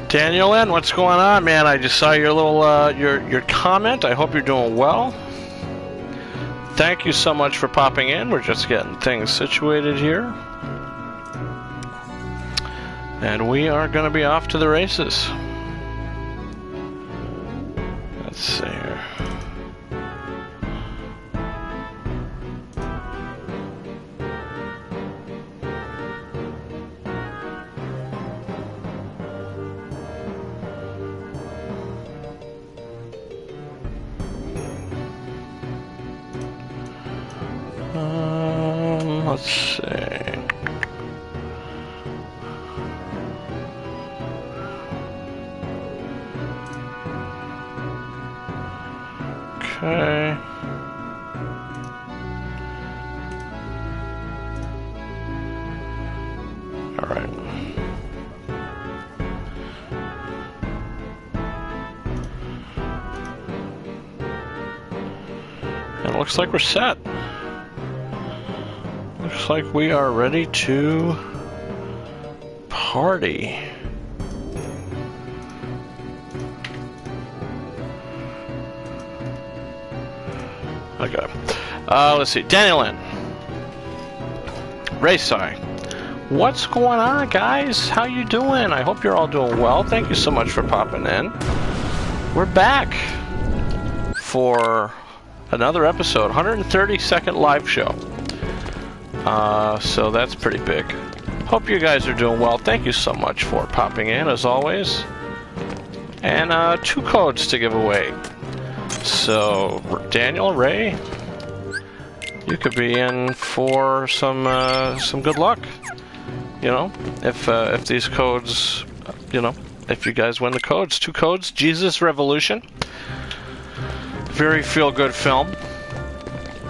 Daniel N, what's going on, man? I just saw your little your comment. I hope you're doing well. Thank you so much for popping in. We're just getting things situated here. And we are going to be off to the races. Let's see here. Let's see. Okay. All right. And it looks like we're set. Looks like we are ready to party. Okay. Let's see. Daniel N. Race Eye. What's going on, guys? How you doing? I hope you're all doing well. Thank you so much for popping in. We're back for another episode. 132nd live show. So that's pretty big. Hope you guys are doing well. Thank you so much for popping in, as always. And 2 codes to give away. So, Daniel, Ray, you could be in for some good luck. You know, if these codes, you know, if you guys win the codes. 2 codes, Jesus Revolution. Very feel-good film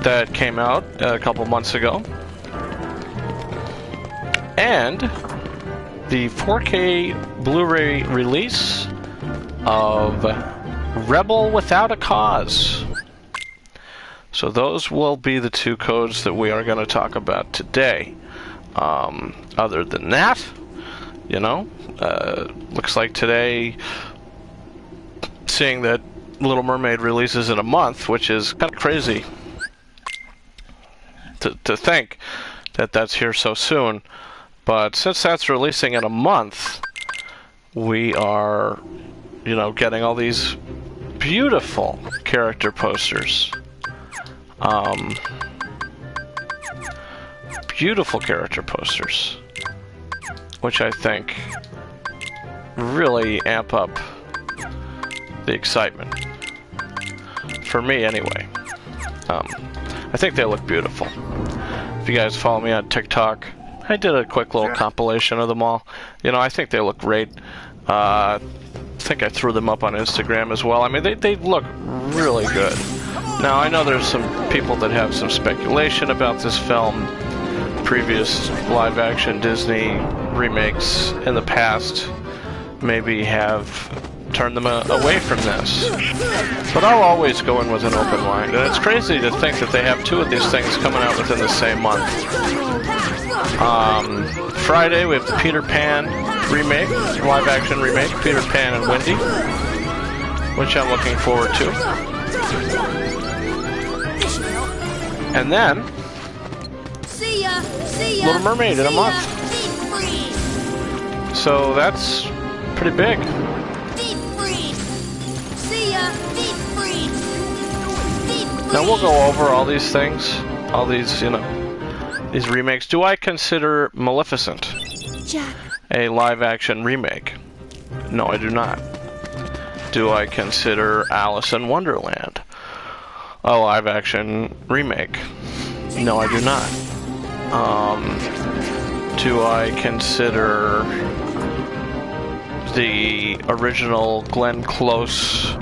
that came out a couple months ago. And the 4K Blu-ray release of Rebel Without a Cause. So those will be the 2 codes that we are going to talk about today. Other than that, you know, looks like today, seeing that Little Mermaid releases in a month, which is kind of crazy to think that that's here so soon. But since that's releasing in a month, we are, you know, getting all these beautiful character posters. Beautiful character posters, which I think really amp up the excitement. For me, anyway. I think they look beautiful. If you guys follow me on TikTok, I did a quick little compilation of them all. You know, I think they look great. I think I threw them up on Instagram as well. I mean, they look really good. Now, I know there's some people that have some speculation about this film. Previous live-action Disney remakes in the past maybe have turned them away from this. But I'll always go in with an open mind. And it's crazy to think that they have 2 of these things coming out within the same month. Friday, we have the Peter Pan remake, live-action remake, Peter Pan and Wendy, which I'm looking forward to. And then, Little Mermaid in a month. So that's pretty big. Now we'll go over all these things, all these, you know, these remakes. Do I consider Maleficent a live-action remake? No, I do not. Do I consider Alice in Wonderland a live-action remake? No, I do not. do I consider the original Glenn Close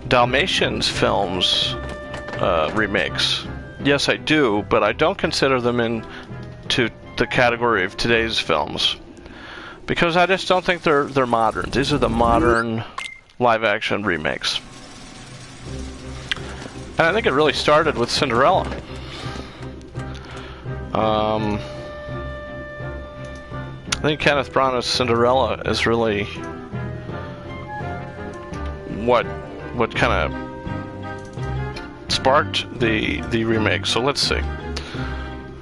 Dalmatians films remakes? Yes, I do, but I don't consider them into the category of today's films because I just don't think they're modern. These are the modern live-action remakes, and I think it really started with Cinderella. I think Kenneth Branagh's Cinderella is really what kind of sparked the remake. So let's see,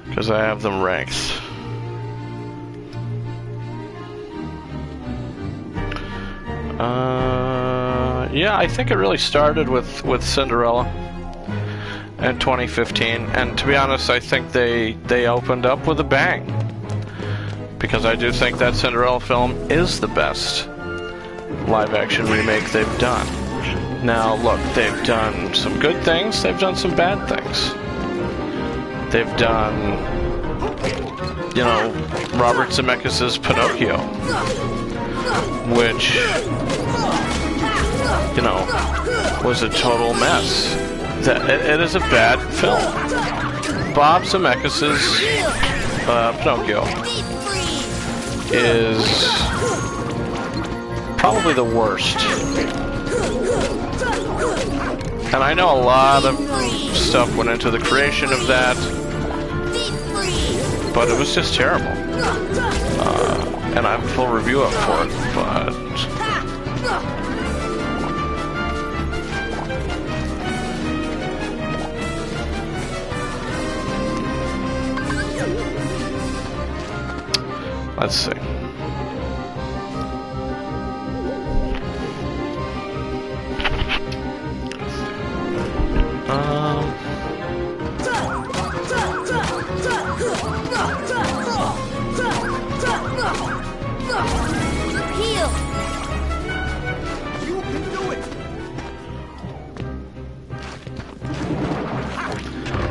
because I have them ranked. Yeah, I think it really started with Cinderella in 2015, and to be honest, I think they opened up with a bang, because I do think that Cinderella film is the best live-action remake they've done. Now, look, they've done some good things, they've done some bad things. They've done, you know, Robert Zemeckis' Pinocchio, which, you know, was a total mess. It is a bad film. Bob Zemeckis' Pinocchio is probably the worst. And I know a lot of stuff went into the creation of that, but it was just terrible. And I have a full review up for it, but let's see.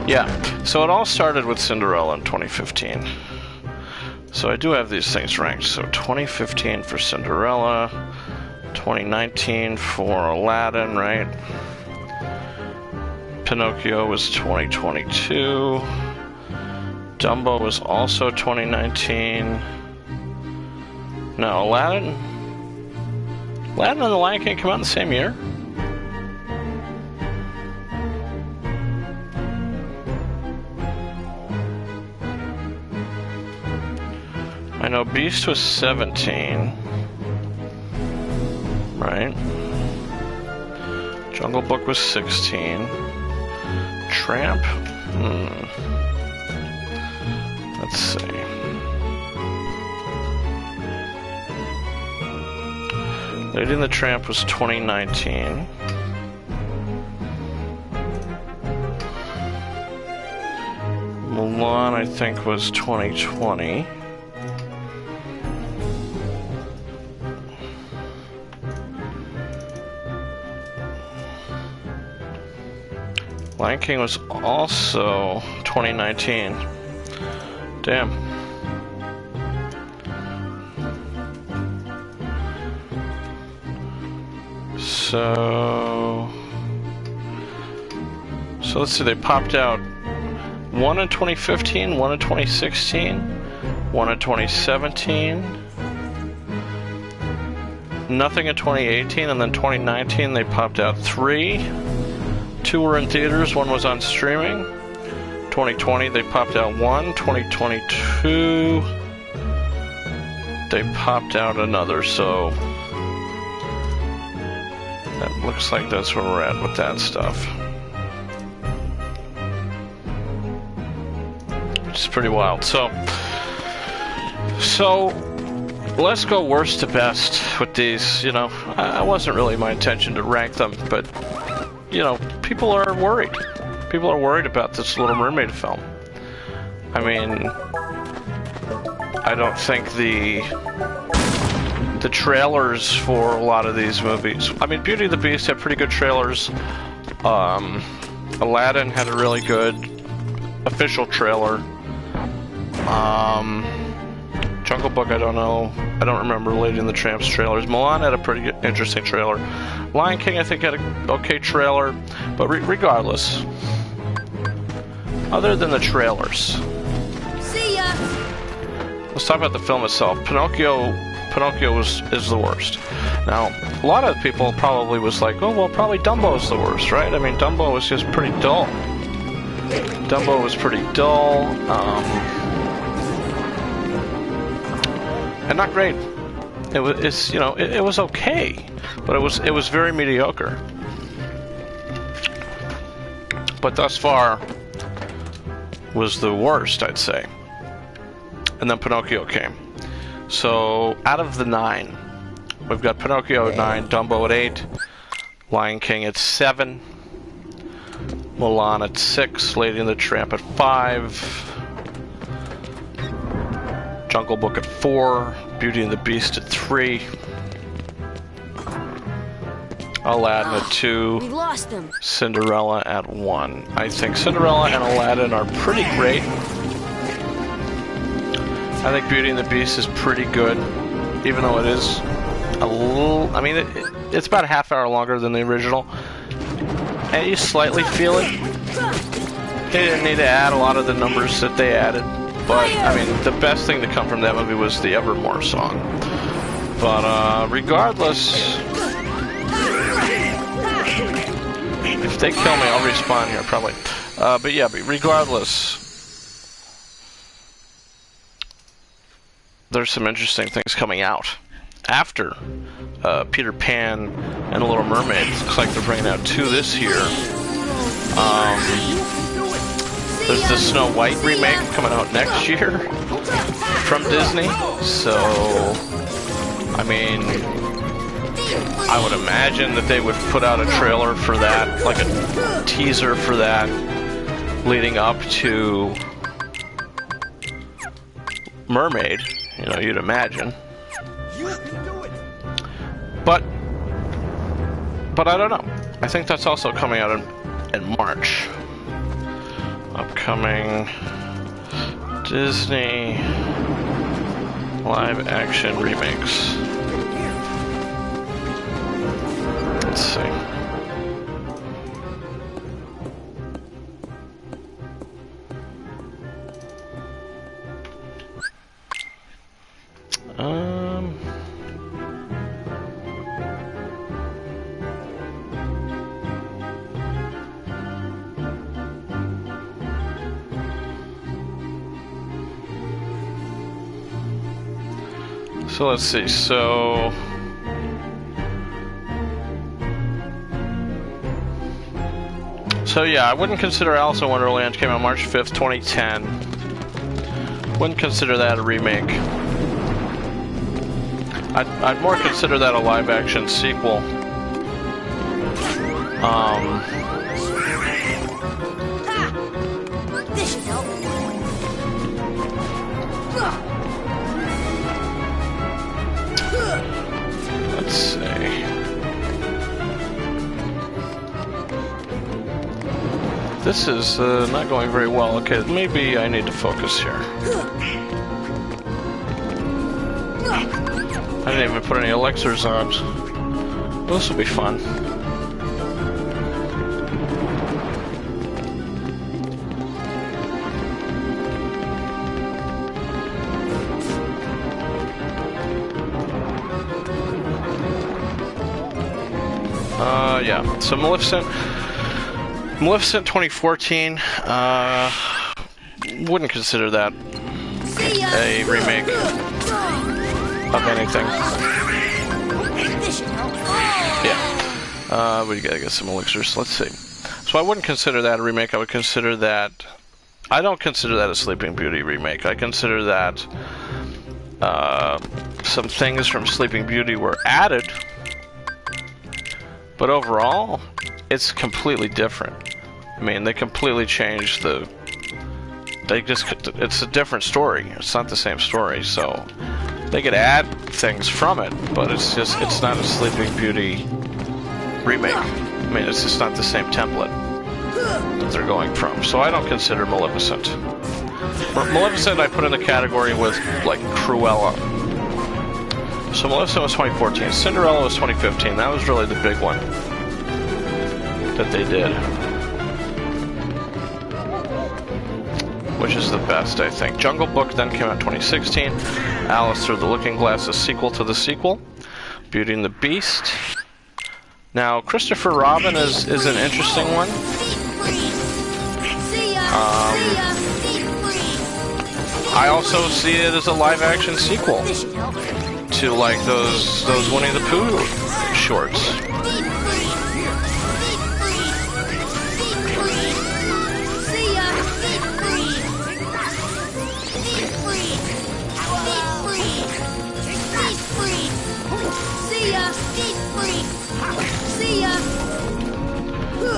Yeah, so it all started with Cinderella in 2015. So I do have these things ranked. So 2015 for Cinderella, 2019 for Aladdin, right? Pinocchio was 2022. Dumbo was also 2019. No, Aladdin and the Lion King come out in the same year? I know Beast was 17, right? Jungle Book was 16. Tramp? Let's see. Lady and the Tramp was 2019. Mulan, I think, was 2020. Lion King was also 2019. Damn. So let's see, they popped out one in 2015, one in 2016, one in 2017, nothing in 2018, and then 2019 they popped out 3. 2 were in theaters, 1 was on streaming. 2020 they popped out 1. 2022 they popped out another, so that looks like that's where we're at with that stuff. Which is pretty wild. So let's go worst to best with these. You know, I wasn't really my intention to rank them, but you know, people are worried. People are worried about this Little Mermaid film. I mean, I don't think the trailers for a lot of these movies. I mean, Beauty and the Beast had pretty good trailers. Aladdin had a really good official trailer. Jungle Book, I don't know. I don't remember Lady and the Tramp's trailers. Mulan had a pretty good, interesting trailer. Lion King, I think, had an okay trailer. But regardless, other than the trailers, See ya. let's talk about the film itself. Pinocchio is the worst. Now, a lot of people probably was like, oh, well, probably Dumbo's the worst, right? I mean, Dumbo was just pretty dull. Dumbo was pretty dull, and not great. It was okay, but it was very mediocre. But thus far was the worst, I'd say. And then Pinocchio came. So out of the 9, we've got Pinocchio at 9, Dumbo at 8, Lion King at 7. Mulan at 6, Lady and the Tramp at 5, Jungle Book at 4, Beauty and the Beast at 3, Aladdin at 2, We lost them. Cinderella at 1. I think Cinderella and Aladdin are pretty great. I think Beauty and the Beast is pretty good, even though it is a little... I mean, it's about a half hour longer than the original. And you slightly feel it. They didn't need to add a lot of the numbers that they added. But, I mean, the best thing to come from that movie was the Evermore song. But, regardless... If they kill me, I'll respawn here, probably. But yeah, regardless... There's some interesting things coming out. After Peter Pan and The Little Mermaid. Looks like they're bringing out 2 this year. There's the Snow White remake coming out next year from Disney. So, I mean, I would imagine that they would put out a trailer for that, like a teaser for that, leading up to Mermaid. You know, you'd imagine. But I don't know. I think that's also coming out in March. Upcoming Disney live action remakes. Let's see. So let's see, so yeah, I wouldn't consider Alice in Wonderland. Came out March 5th, 2010. Wouldn't consider that a remake. I'd more consider that a live action sequel. This should help. Let's see. This is not going very well. Okay, maybe I need to focus here. I didn't even put any elixirs on. This will be fun. Yeah, so Maleficent 2014, wouldn't consider that a remake of anything. Yeah, we gotta get some elixirs, let's see. So I wouldn't consider that a remake, I would consider that, I don't consider that a Sleeping Beauty remake. I consider that some things from Sleeping Beauty were added, but overall, it's completely different. I mean, they completely changed it's a different story. It's not the same story, so they could add things from it, but it's not a Sleeping Beauty remake. I mean, it's just not the same template that they're going from. So I don't consider Maleficent Maleficent I put in the category with, like, Cruella. So Maleficent was 2014. Cinderella was 2015. That was really the big one that they did. Which is the best, I think. Jungle Book then came out in 2016. Alice Through the Looking Glass, a sequel to the sequel. Beauty and the Beast. Now, Christopher Robin is an interesting one. I also see it as a live-action sequel to, like, those Winnie the Pooh shorts.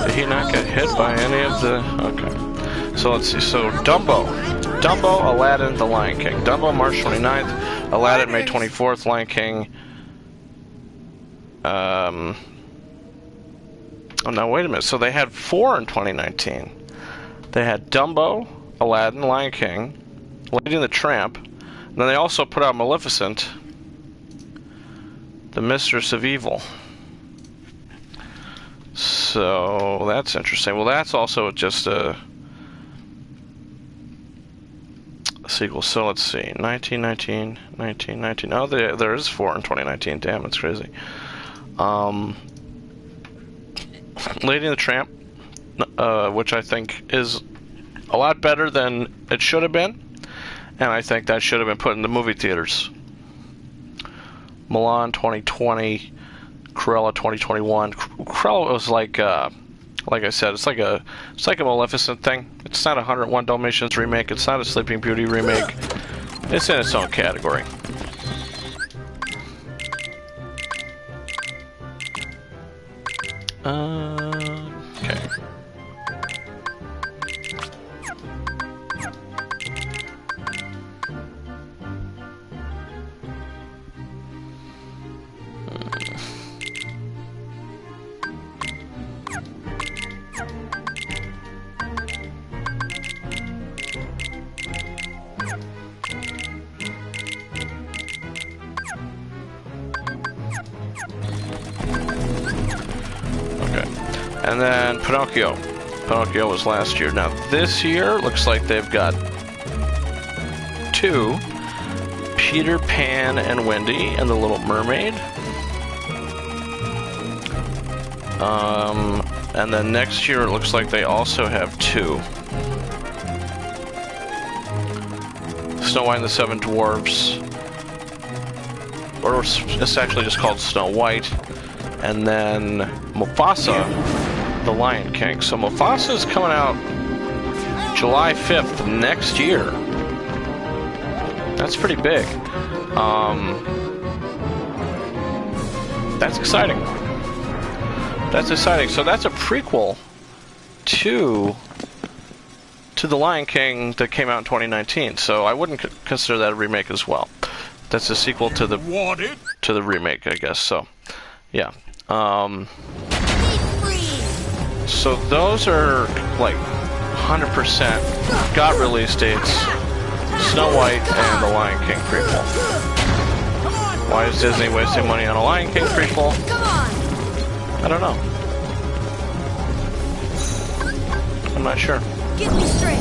Did he not get hit by any of the... Okay. So let's see. So Dumbo, Aladdin, The Lion King. Dumbo, March 29th. Aladdin, May 24th. Lion King. Oh, now wait a minute. So they had 4 in 2019. They had Dumbo, Aladdin, Lion King, Lady and the Tramp. And then they also put out Maleficent, the Mistress of Evil. So that's interesting. Well, that's also just a sequel. So let's see. 1919. Oh, there is 4 in 2019. Damn, that's crazy. Lady and the Tramp, which I think is a lot better than it should have been. And I think that should have been put in the movie theaters. Milan 2020. Cruella 2021. Cruella was like I said, it's like a Maleficent thing. It's not a 101 Dalmatians remake. It's not a Sleeping Beauty remake. It's in its own category. Okay. And then Pinocchio. Pinocchio was last year. Now this year looks like they've got 2. Peter Pan and Wendy and the Little Mermaid. And then next year it looks like they also have 2. Snow White and the Seven Dwarfs. Or it's actually just called Snow White. And then Mufasa, The Lion King. So Mufasa is coming out July 5th next year. That's pretty big. That's exciting. That's exciting. So that's a prequel to The Lion King that came out in 2019. So I wouldn't consider that a remake as well. That's a sequel to the remake, I guess. So, yeah. So those are like 100% got release dates. Snow White and The Lion King prequel. Why is Disney wasting money on a Lion King prequel? I don't know. I'm not sure. Get me straight.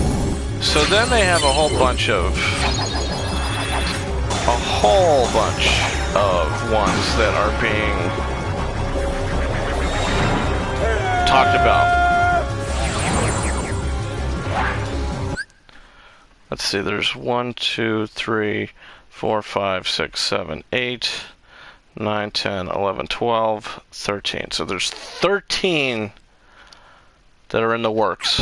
So then they have a whole bunch of ones that are being talked about. Let's see, there's 1, 2, 3, 4, 5, 6, 7, 8, 9, 10, 11, 12, 13. So there's 13 that are in the works.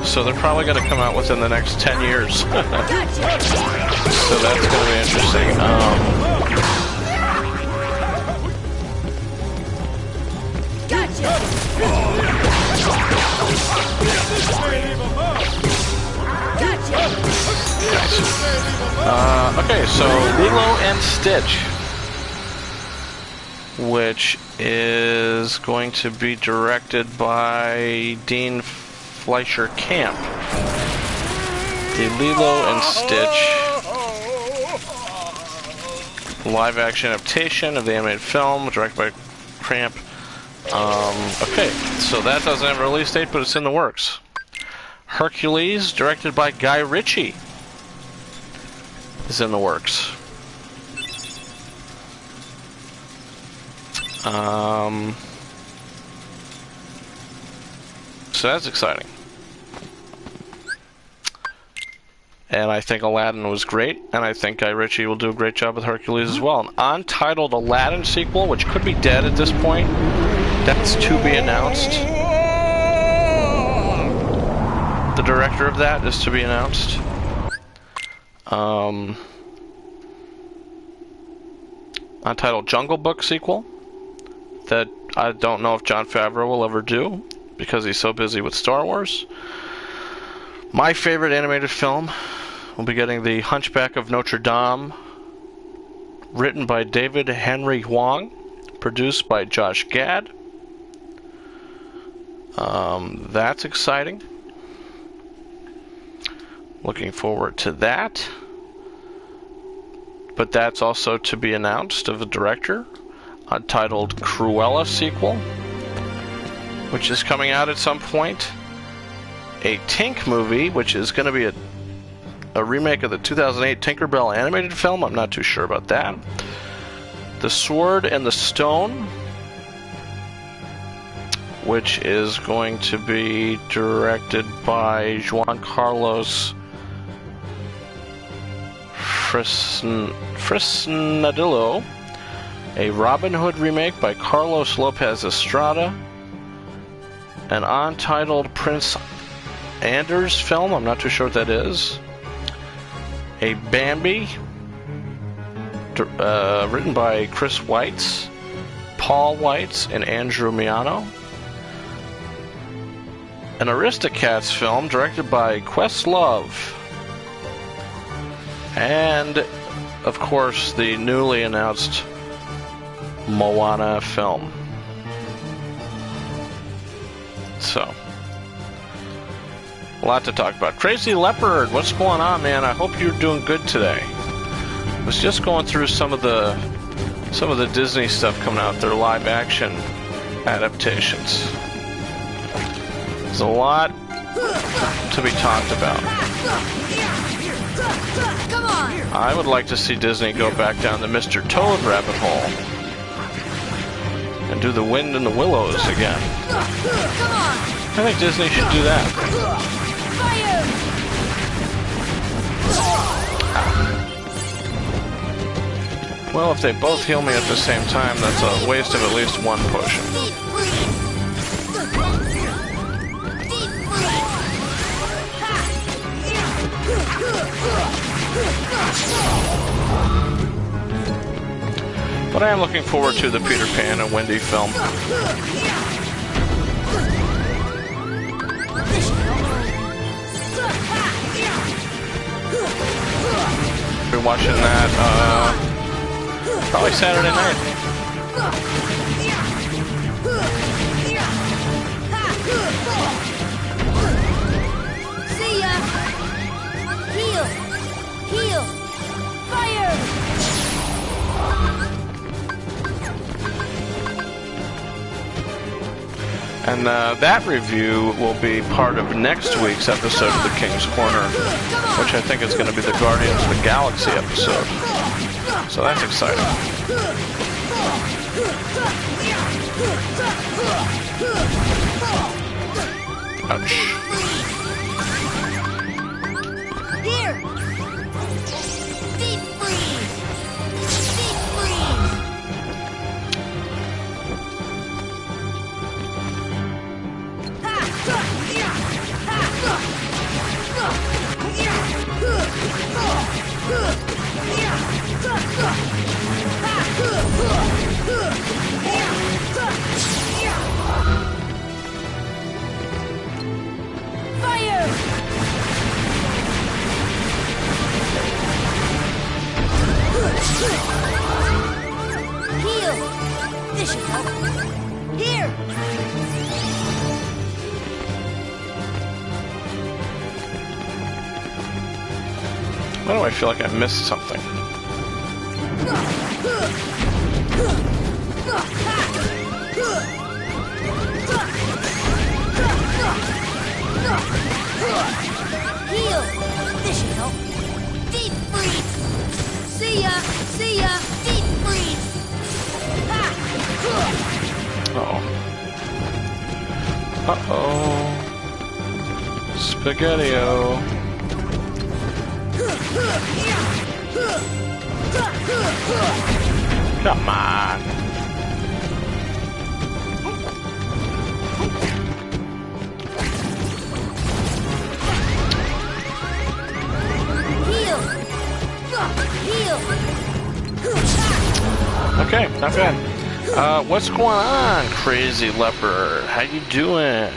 So they're probably going to come out within the next 10 years. So that's going to be interesting. Okay, so Lilo and Stitch, which is going to be directed by Dean Fleischer Camp. The Lilo and Stitch live-action adaptation of the animated film, directed by Cramp. Okay, so that doesn't have a release date, but it's in the works. Hercules, directed by Guy Ritchie, is in the works. So that's exciting. And I think Aladdin was great, and I think Guy Ritchie will do a great job with Hercules as well. An untitled Aladdin sequel, which could be dead at this point, that's to be announced. The director of that is to be announced. Untitled Jungle Book sequel that I don't know if Jon Favreau will ever do because he's so busy with Star Wars. My favorite animated film will be getting The Hunchback of Notre Dame, written by David Henry Hwang, produced by Josh Gad. That's exciting. Looking forward to that. But that's also to be announced of a director. Untitled Cruella sequel, which is coming out at some point. A Tink movie, which is going to be a remake of the 2008 Tinkerbell animated film. I'm not too sure about that. The Sword and the Stone, which is going to be directed by Juan Carlos Fresnadillo. A Robin Hood remake by Carlos Lopez Estrada. An untitled Prince Anders film, I'm not too sure what that is. A Bambi, written by Chris Weitz, Paul Weitz, and Andrew Miano. An Aristocats film, directed by Questlove. And, of course, the newly announced Moana film. So, a lot to talk about. Crazy Leopard, what's going on, man? I hope you're doing good today. I was just going through some of the Disney stuff coming out, their live action adaptations. There's a lot to be talked about. Come on! I would like to see Disney go back down the Mr. Toad rabbit hole and do the Wind in the Willows again. Come on! I think Disney should do that. Fire! Well, if they both heal me at the same time, that's a waste of at least one potion. But I am looking forward to the Peter Pan and Wendy film. Been watching that probably Saturday night. See ya! Heal! Heal! Fire! And that review will be part of next week's episode of The King's Corner, which I think is going to be the Guardians of the Galaxy episode. So that's exciting. Ouch. Here! Deep freeze! Deep freeze! Fire! Heal! This should help. Here! Why do I feel like I missed something? Heal! This should help. Deep freeze! See ya! See ya! Deep freeze! Ha! Uh-oh. Uh-oh. Spaghetti-o. Come on. Heal! Heal! Okay, not bad. What's going on, Crazy Leopard? How you doing?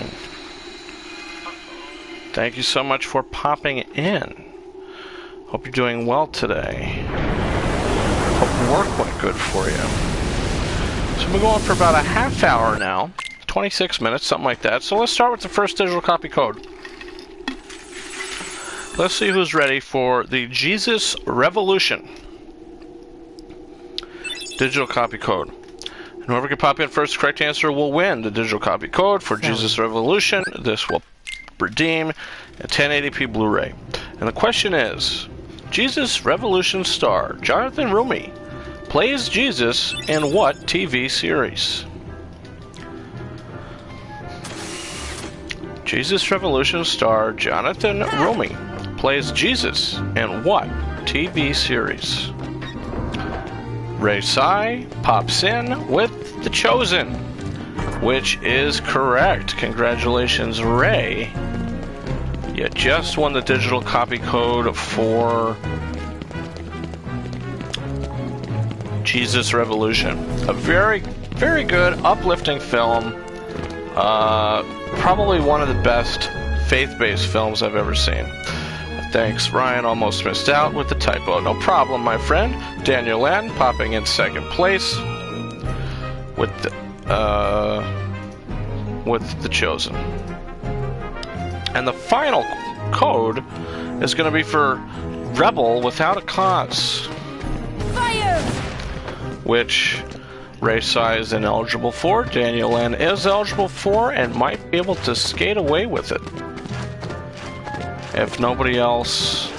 Thank you so much for popping in. Hope you're doing well today. Hope work went good for you. So we've been going for about a half hour now. 26 minutes, something like that. So let's start with the first digital copy code. Let's see who's ready for the Jesus Revolution. Digital copy code. And whoever can pop in first, the correct answer will win the digital copy code for Jesus Revolution. This will redeem a 1080p Blu-ray. And the question is, Jesus Revolution star Jonathan Rumi plays Jesus in what TV series? Jesus Revolution star Jonathan Rumi plays Jesus in what TV series? Ray Sai pops in with The Chosen, which is correct. Congratulations, Ray. You just won the digital copy code for Jesus Revolution. A very, very good, uplifting film. Probably one of the best faith-based films I've ever seen. Thanks, Ryan. Almost missed out with the typo. No problem, my friend. Daniel N. popping in second place with The Chosen. And the final code is going to be for Rebel Without a Cause. Fire! Which Ray Sai is ineligible for, Daniel N. is eligible for, and might be able to skate away with it. If nobody else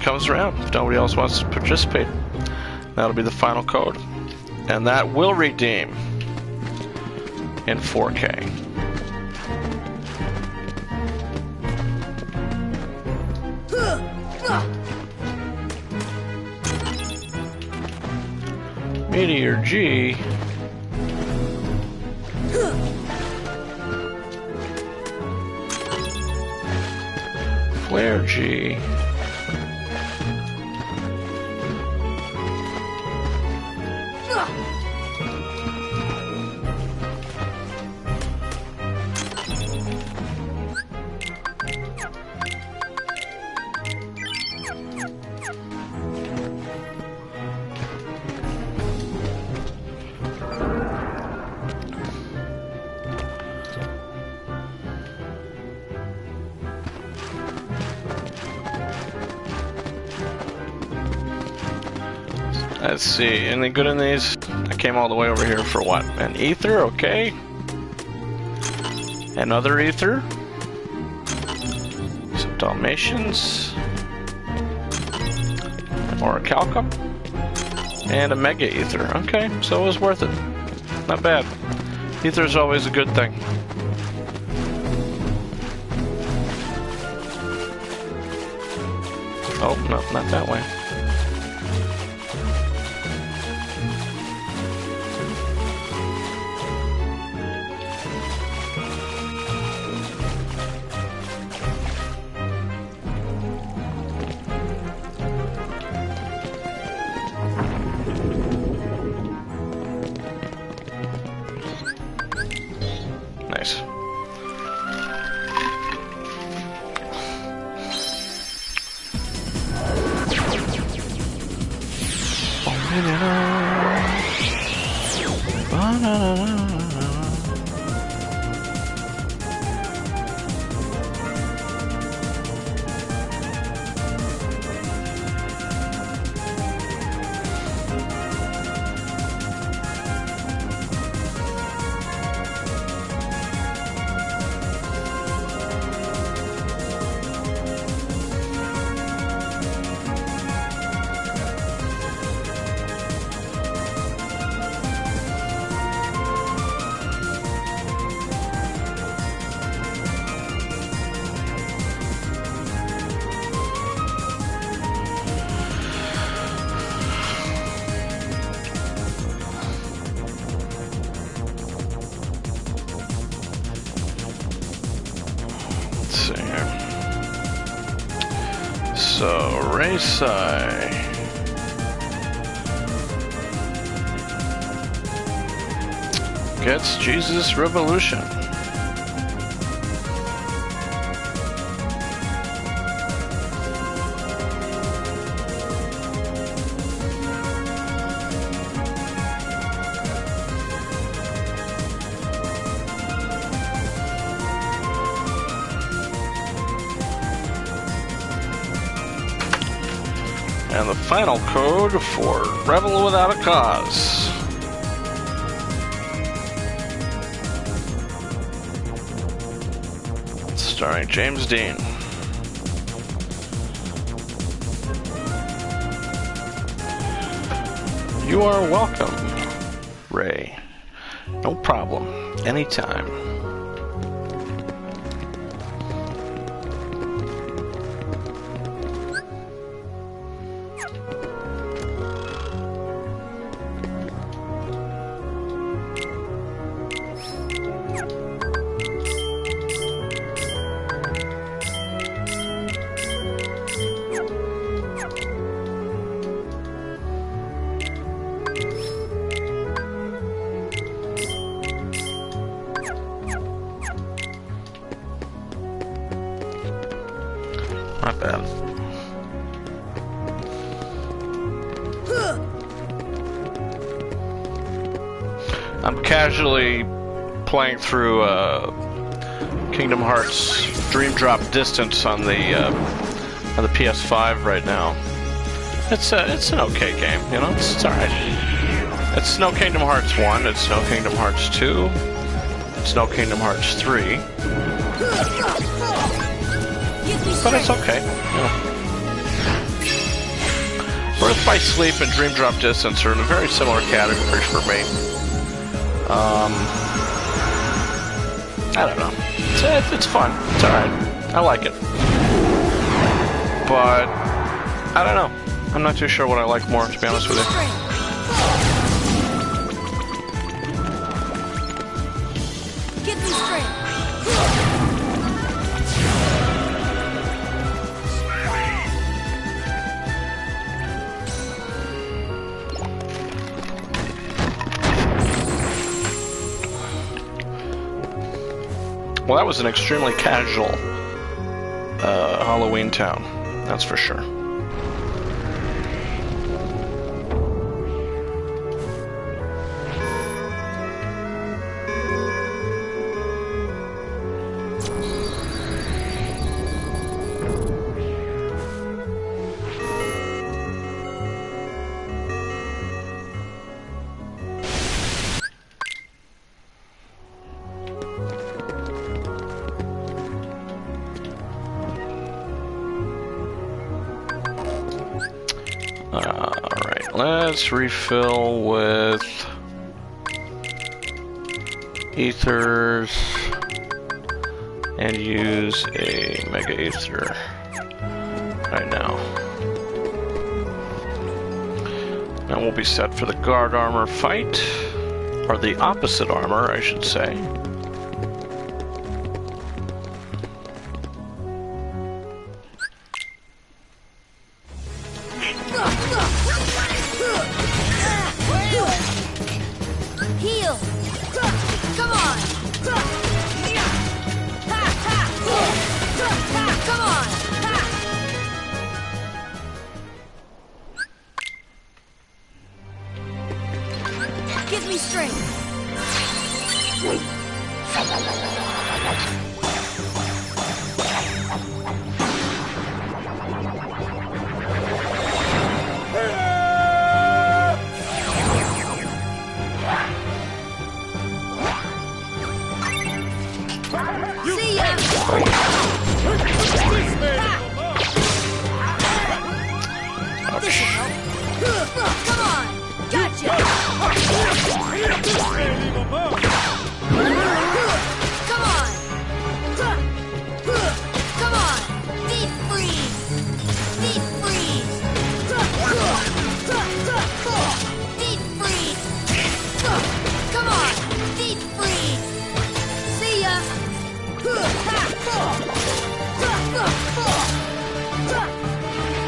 comes around, if nobody else wants to participate, that'll be the final code. And that will redeem in 4K. Meteor G. Flare G. Let's see, any good in these? I came all the way over here for what? An ether, okay. Another ether. Some Dalmatians. Or a Calcum. And a Mega Ether. Okay, so it was worth it. Not bad. Ether's always a good thing. Oh, no, not that way. Nice. Race gets Jesus Revolution. And the final code for Rebel Without a Cause. Starring James Dean. You are welcome, Ray. No problem. Anytime. Not bad. I'm casually playing through Kingdom Hearts Dream Drop Distance on the PS5 right now. It's an okay game, you know. It's alright. It's no Kingdom Hearts 1. It's no Kingdom Hearts 2. It's no Kingdom Hearts 3. But it's okay. Yeah. Birth by Sleep and Dream Drop Distance are in a very similar category for me. I don't know. It's fun. It's alright. I like it. But I don't know. I'm not too sure what I like more, to be honest with you. Get me straight. Well, that was an extremely casual Halloween town, that's for sure. Alright, let's refill with ethers and use a mega ether right now. And we'll be set for the guard armor fight, or the opposite armor, I should say. Heal! Come on! Come on! Give me strength! See ya! This should help. Come on! Gotcha! Come on! Come on! Deep freeze! Deep freeze! Deep freeze! Come on! Deep freeze! See ya!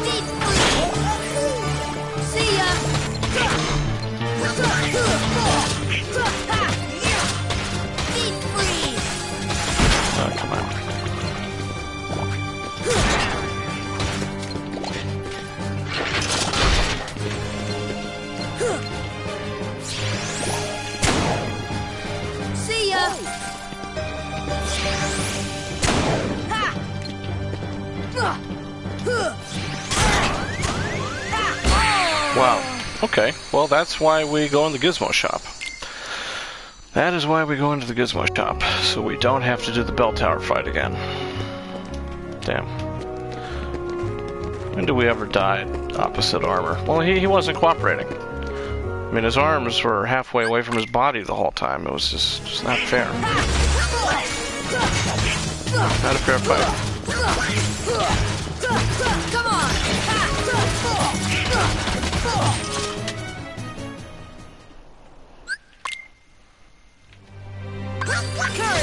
Deep Wow. Okay. Well, that's why we go in the gizmo shop. That is why we go into the gizmo shop, so we don't have to do the bell tower fight again. Damn. When did we ever die opposite armor? Well, he wasn't cooperating. I mean, his arms were halfway away from his body the whole time. It was just not fair. Not a fair fight. Come on! Okay.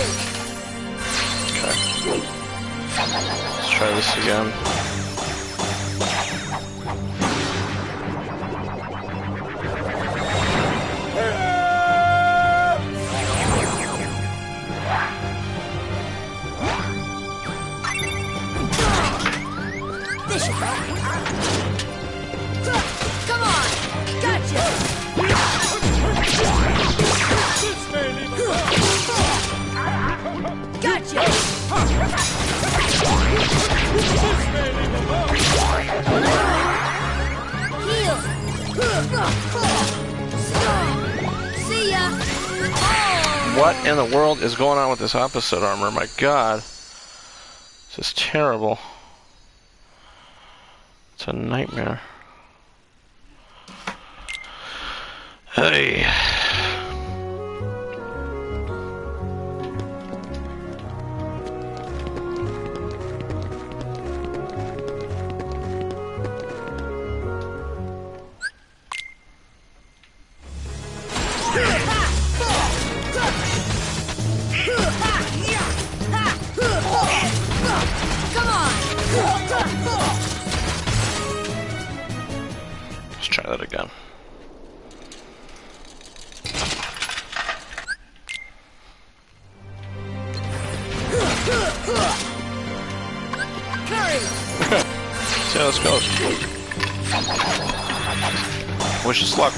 Let's try this again. This should help. Come on! Gotcha! Gotcha! Heal! See ya! Oh. What in the world is going on with this opposite armor? My god. This is terrible. It's a nightmare. Hey. Come on! Let's try that again. Curry! Okay. See how this goes. Wish us luck.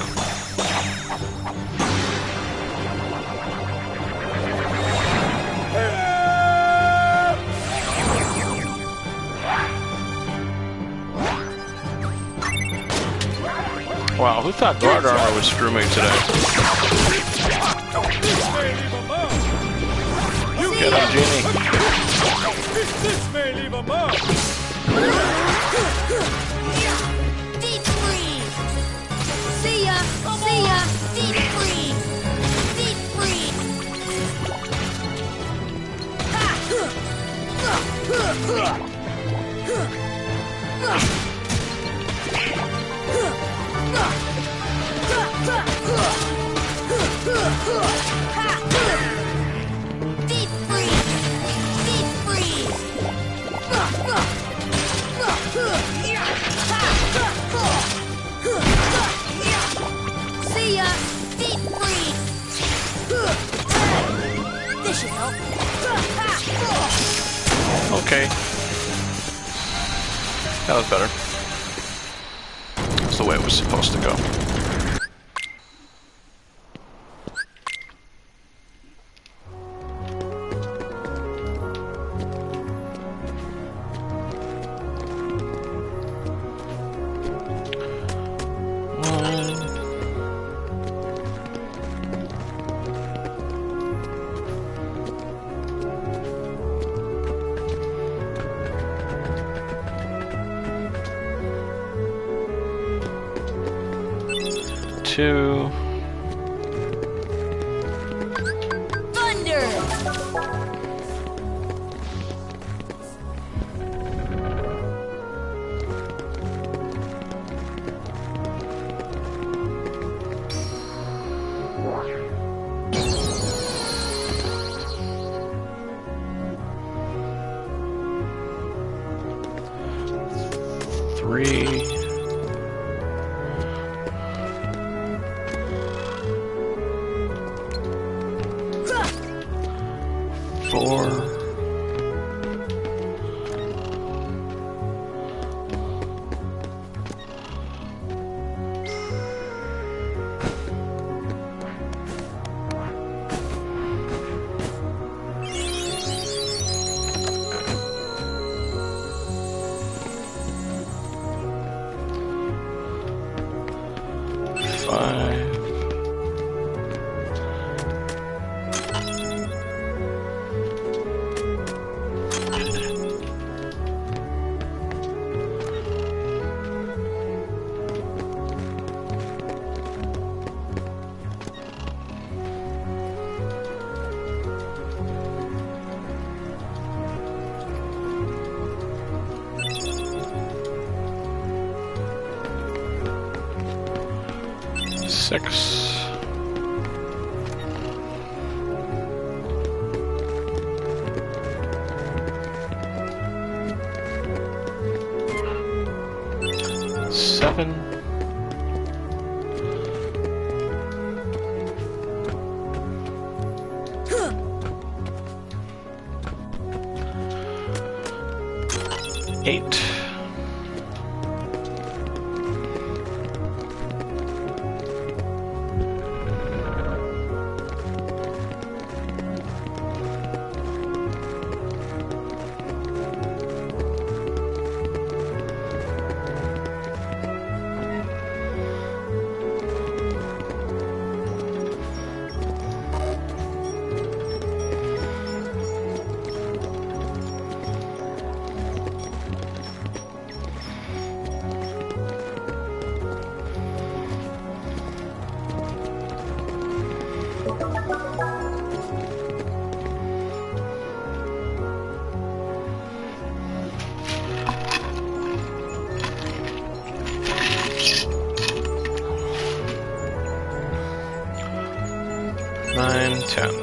Wow, who thought guard armor would screw me today? Get him, Genie. This may leave a mark. Deep freeze! See ya! See ya! Deep freeze! Deep freeze! Deep freeze! Deep freeze! See ya! Deep freeze! This should help. Okay. That was better. That's the way it was supposed to go. Two. Thunder! 3. 4. 5. 5. Six. Seven. Eight. Nine, 10.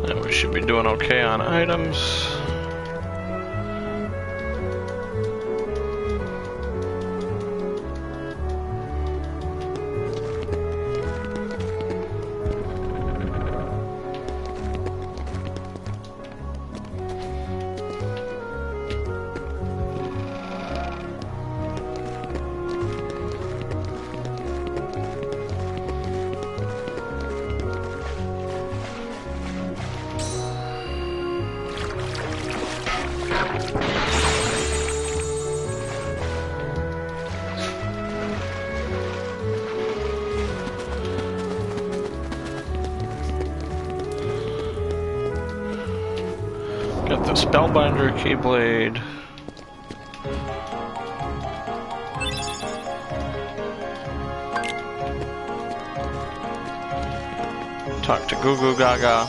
And we should be doing okay on items. Got the Spellbinder Keyblade. Talk to Goo Goo Gaga.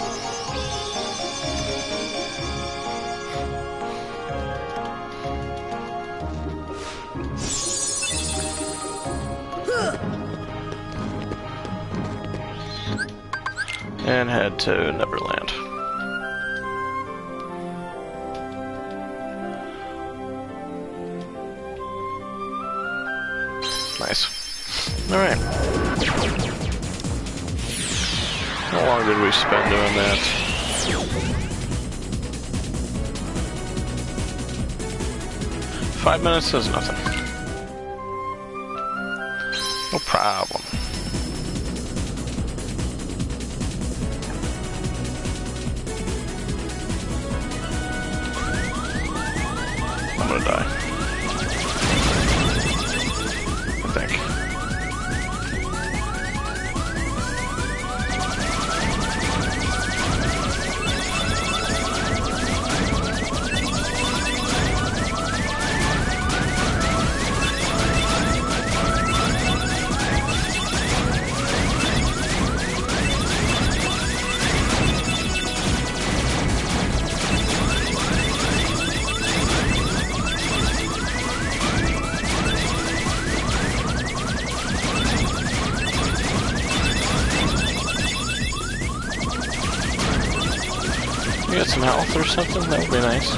And head to Neverland. Nice. Alright. How long did we spend doing that? 5 minutes is nothing. No problem. I'm gonna die. I think. some health or something? That would be nice.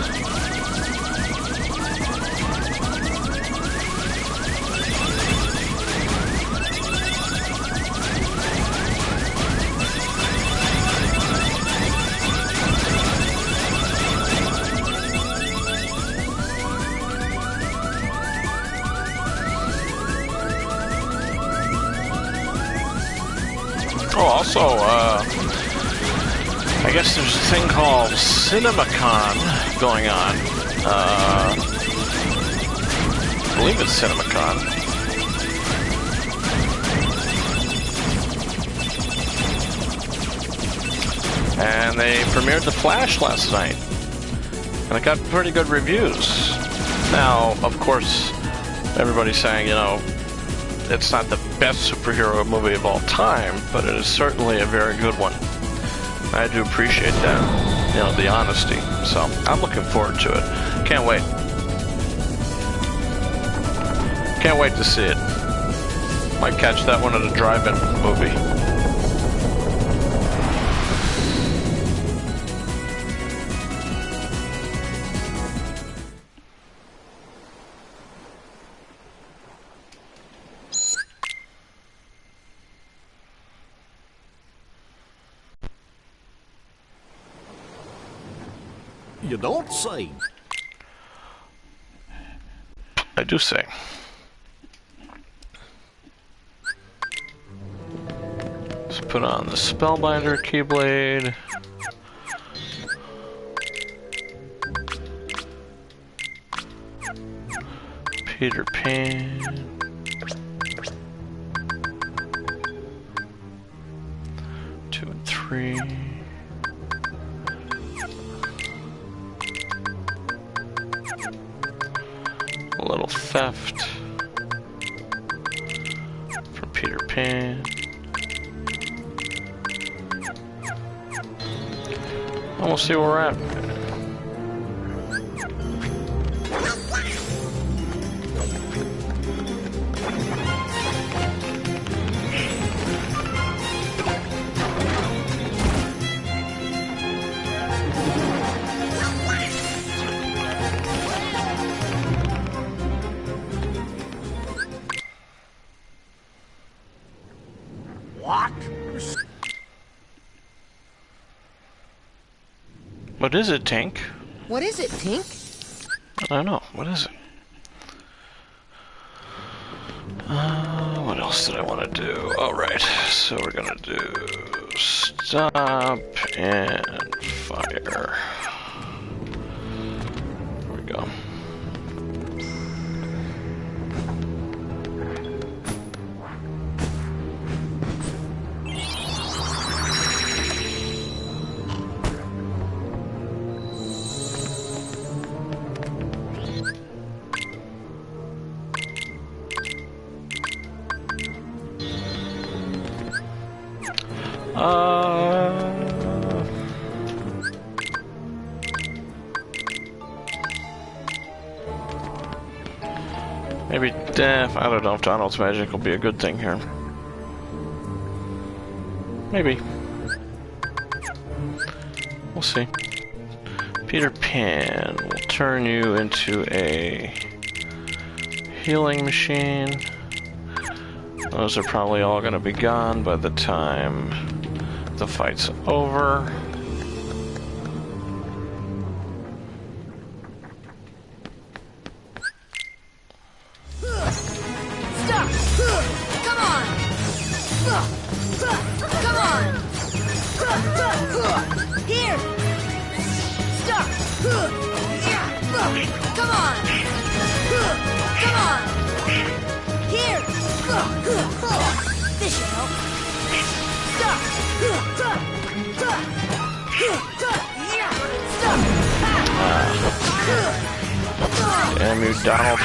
Oh, also, I guess there's a thing called CinemaCon going on. I believe it's CinemaCon. And they premiered The Flash last night. And it got pretty good reviews. Now, of course, everybody's saying, you know, it's not the best superhero movie of all time, but it is certainly a very good one. I do appreciate that, you know, the honesty. So I'm looking forward to it. Can't wait. Can't wait to see it. Might catch that one at a drive-in movie. You don't say. I do say. Let's put on the Spellbinder Keyblade. Peter Pan. Two and three. A little theft from Peter Pan. And we'll see where we're at. What is it, Tink? What is it, Tink? I don't know. What is it? What else did I want to do? All right. So we're gonna do stop and fire. There we go. Maybe I don't know if Donald's magic will be a good thing here. Maybe. We'll see. Peter Pan will turn you into a healing machine. Those are probably all going to be gone by the time the fight's over. Stop! Come on! Come on! Here! Stop! Come on! Come on! Here! This should help. Stop! Damn you, Donald.